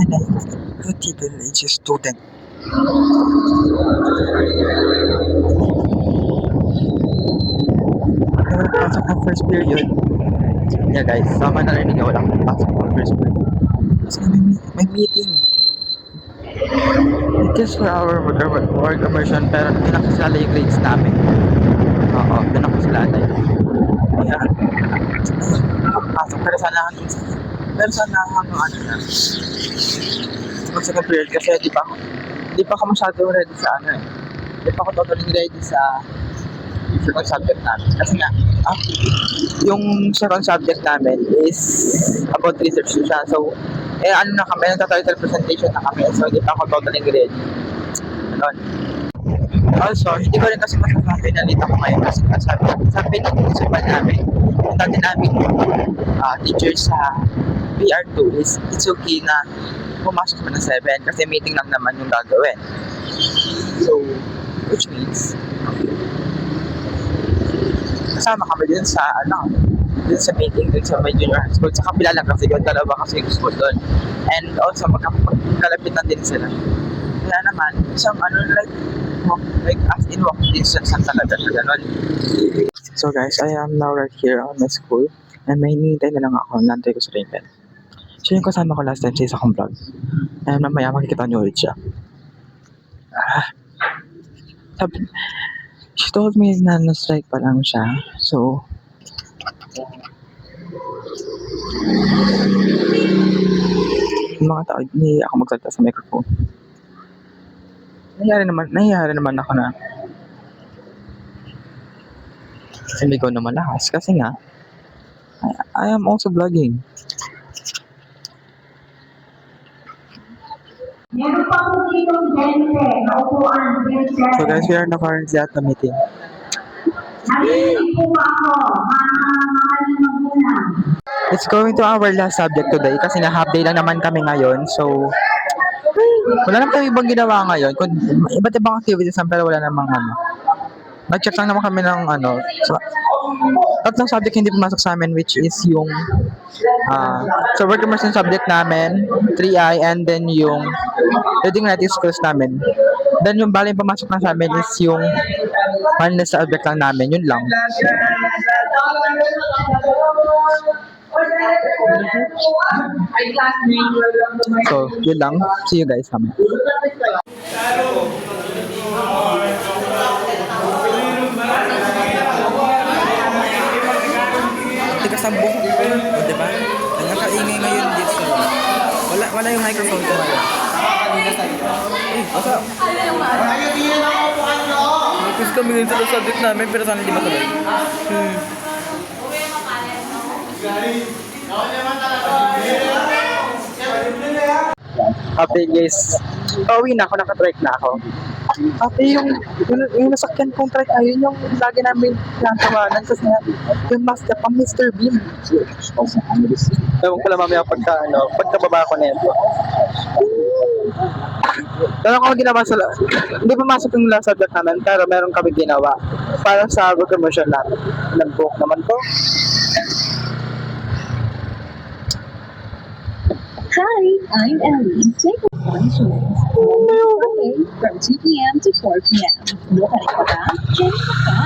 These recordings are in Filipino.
and I'm a beautiful age student. Wala pasok ng first period. Yeah guys, sama na rin niya wala pasok ng first period. Kasi may meeting. It is for our work immersion pero hindi nakasalala yung grades namin. Oo, hindi nakasalala yun. Kaya, pasok pero sana hanggang ano na. Second period kasi di pa ako masyado ready sa ano eh. Di pa ako totally ready sa second subject namin. Kasi nga, yung second subject namin is about research siya. So, ano na kami, nagta-title presentation na kami. So, hindi pa ako totally ready. Ganon. Also, hindi ko rin kasi masasabi na dito ako ngayon kasi sabi ng principal namin, yung dati namin teacher sa PR2 is it's okay na pumasok ka ng 7 kasi meeting lang naman yung gagawin. So, which means, kasama kami din sa sa meeting din sa my junior high school. Sa kapila lang kasi yun, dalawa kasi yung school doon. And also, magkalapitan din sila. Kaya naman, isang like as in walk distance lang talaga na gano'n. So guys, I am now right here on my school and may hinihintay na lang ako, nantay ko sa Raymond. Siya yung kasama ko last time sa isa kong vlog. And mamaya makikita niyo ulit siya. She told me na na-strike pa lang siya. So, yung mga tao, hindi ako magsalita sa microphone. Nahihiya naman ako na hindi ko naman lakas. Kasi nga, I am also vlogging. Meron pa po ditong 20 na upuan. So guys, we are now currently at the meeting. Narinig po ba ako, mga magulang? It's going to our last subject today kasi nga half day lang naman kami ngayon. So, wala naman kami ibang ginawa ngayon. Iba't ibang activities lang pero wala namang ano. Nag-check lang naman kami ng tatlong subject hindi pumasok sa amin which is yung so work immersion subject namin, 3I, and then yung reading writing skills namin. Then yung bali pumasok na sa amin is yung mindless subject lang namin, yun lang. So, yun lang. See you guys kami. Tigas ang buhok ko. O, diba? Nagkakaingay ngayon dito sa room. Wala yung microphone ko ngayon. Asa? Nagpis kami ngayon sa subject namin pero sana hindi matuloy. Ate guys, pauwi na ako, nakatrike na ako. Ate yung nasakyan kong trike ayun yung lagi namin pinatawanan kasi yung master pang Mr. Bean. Ewan ko lang mamaya pagkababa ko na ito. Pero ako ginawa hindi pumasok yung last subject namin pero meron kami ginawa para sa work immersion namin. Nag-book naman to. Hi, I'm Ellie. Take a insurance Friday from 2 p.m. to 4 p.m. Buhay ka ba? Check ka pa.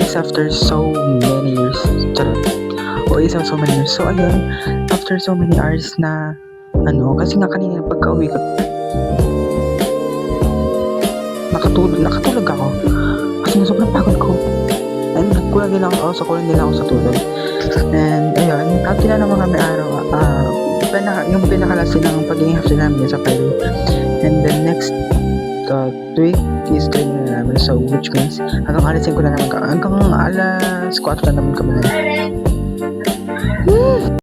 guys after so many years. Charot. O isang so many years. So ayun, after so many hours na kasi nga kanina pagka-uwi ko, nakatulog ako. Kasi nga sobrang pagod ko. And kulang din ako sa tulog. And ayun, after na naman kami araw, yung pinakalasin ng pagiging half namin sa Friday. And the next week is training na namin. So which means hanggang alisin ko na naman hanggang alas 4 na naman kami na.